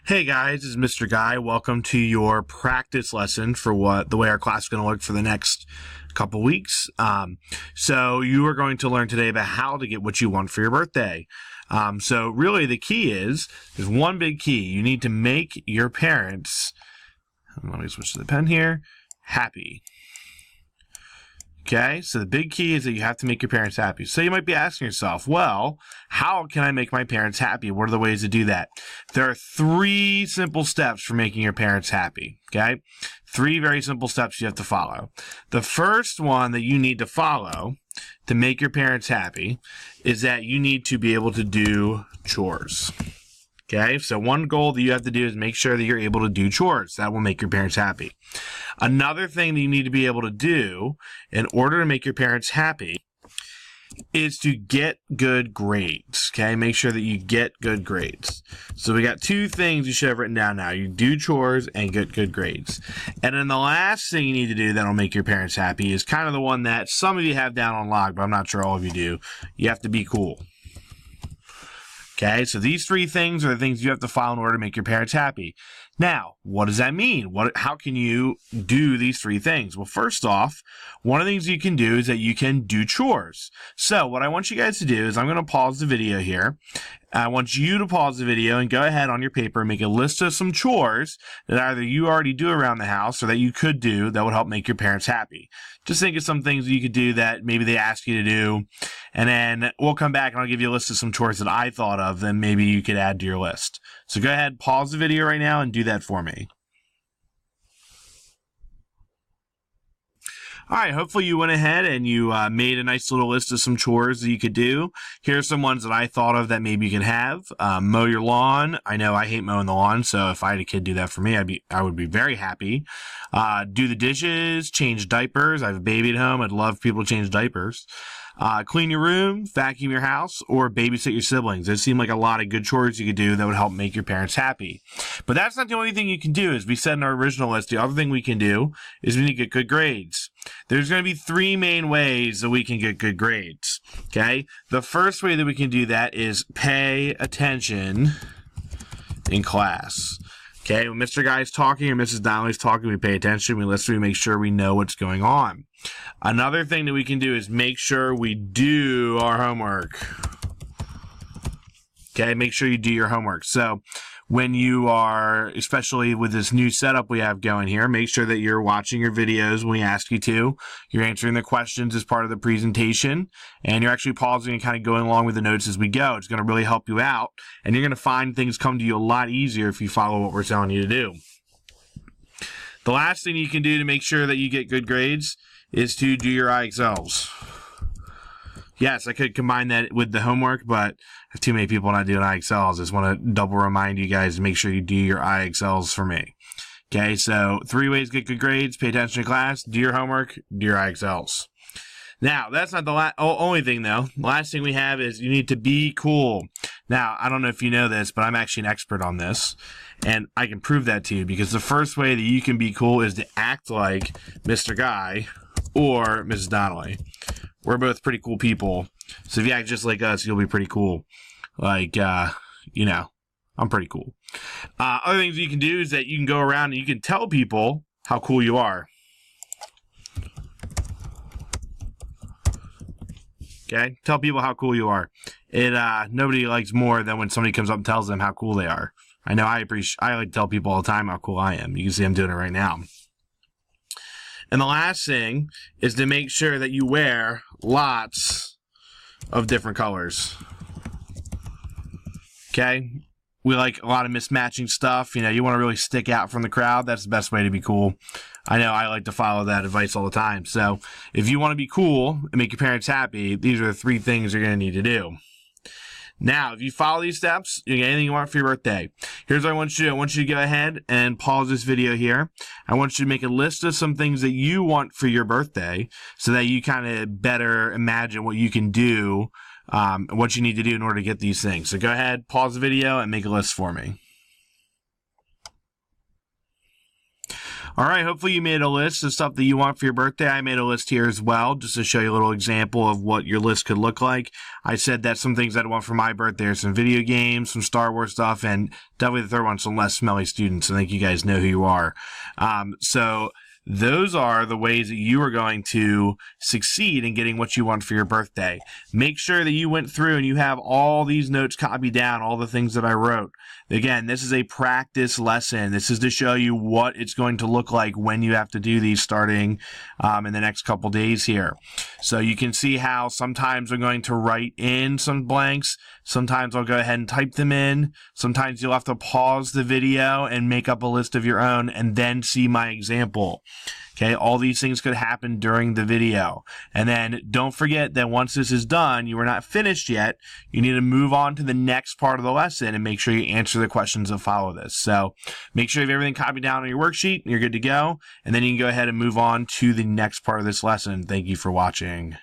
Hey guys, this is Mr. Guy. Welcome to your practice lesson for the way our class is going to look for the next couple weeks. So you are going to learn today about how to get what you want for your birthday. So really the key is one big key. You need to make your parents, let me switch to the pen here, happy. Okay, so the big key is that you have to make your parents happy. So you might be asking yourself, well, how can I make my parents happy? What are the ways to do that? There are 3 simple steps for making your parents happy, okay? 3 very simple steps you have to follow. The first one that you need to follow to make your parents happy is that you need to be able to do chores. Okay, so one goal that you have to do is make sure that you're able to do chores. That will make your parents happy. Another thing that you need to be able to do in order to make your parents happy is to get good grades. Okay, make sure that you get good grades. So we got 2 things you should have written down now. You do chores and get good grades. And then the last thing you need to do that'll make your parents happy is kind of the one that some of you have down on log, but I'm not sure all of you do. You have to be cool. Okay, so these 3 things are the things you have to follow in order to make your parents happy. Now, what does that mean? How can you do these 3 things? Well, first off, one of the things you can do is that you can do chores. So what I want you guys to do is I'm going to pause the video here. I want you to pause the video and go ahead on your paper and make a list of some chores that either you already do around the house or that you could do that would help make your parents happy. Just think of some things that you could do that maybe they ask you to do, and then we'll come back and I'll give you a list of some chores that I thought of that maybe you could add to your list. So go ahead, pause the video right now and do that for me. All right, hopefully you went ahead and you made a nice little list of some chores that you could do. Here's some ones that I thought of that maybe you can have. Mow your lawn. I know I hate mowing the lawn, so if I had a kid do that for me, I would be very happy. Do the dishes, change diapers. I have a baby at home. I'd love people to change diapers. Clean your room, vacuum your house, or babysit your siblings. Those seem like a lot of good chores you could do that would help make your parents happy. But that's not the only thing you can do. As we said in our original list, the other thing we can do is we need to get good grades. There's going to be 3 main ways that we can get good grades. Okay? The first way that we can do that is pay attention in class. Okay, when Mr. Guy's talking or Mrs. Donnelly's talking, we pay attention, we listen, we make sure we know what's going on. Another thing that we can do is make sure we do our homework. Okay, make sure you do your homework. So when you are, especially with this new setup we have going here, make sure that you're watching your videos when we ask you to. You're answering the questions as part of the presentation, and you're actually pausing and kind of going along with the notes as we go. It's going to really help you out, and you're going to find things come to you a lot easier if you follow what we're telling you to do. The last thing you can do to make sure that you get good grades is to do your IXLs. Yes, I could combine that with the homework, but I have too many people not doing IXLs. I just want to double remind you guys to make sure you do your IXLs for me. Okay, so 3 ways to get good grades: pay attention to class, do your homework, do your IXLs. Now, that's not the only thing, though. The last thing we have is you need to be cool. Now, I don't know if you know this, but I'm actually an expert on this, and I can prove that to you, because the first way that you can be cool is to act like Mr. Guy or Mrs. Donnelly. We're both pretty cool people, so if you act just like us, you'll be pretty cool. Like, I'm pretty cool. Other things you can do is that you can go around and you can tell people how cool you are. Okay? Tell people how cool you are. Nobody likes more than when somebody comes up and tells them how cool they are. I know I like to tell people all the time how cool I am. You can see I'm doing it right now. And the last thing is to make sure that you wear lots of different colors. Okay? We like a lot of mismatching stuff. You want to really stick out from the crowd. That's the best way to be cool. I know I like to follow that advice all the time. So if you want to be cool and make your parents happy, these are the 3 things you're going to need to do. Now, if you follow these steps, you get anything you want for your birthday. Here's what I want you to do. I want you to go ahead and pause this video here. I want you to make a list of some things that you want for your birthday so that you kind of better imagine what you can do, what you need to do in order to get these things. So go ahead, pause the video, and make a list for me. All right, hopefully you made a list of stuff that you want for your birthday. I made a list here as well, just to show you a little example of what your list could look like. I said that some things I'd want for my birthday are some video games, some Star Wars stuff, and definitely the third one, some less smelly students. I think you guys know who you are. So those are the ways that you are going to succeed in getting what you want for your birthday. Make sure that you went through and you have all these notes copied down, all the things that I wrote. Again, this is a practice lesson. This is to show you what it's going to look like when you have to do these starting in the next couple days here. So you can see how sometimes I'm going to write in some blanks. Sometimes I'll go ahead and type them in. Sometimes you'll have to pause the video and make up a list of your own and then see my example. Okay, all these things could happen during the video. And then don't forget that once this is done, you are not finished yet. You need to move on to the next part of the lesson and make sure you answer the questions that follow this. So make sure you have everything copied down on your worksheet and you're good to go. And then you can go ahead and move on to the next part of this lesson. Thank you for watching.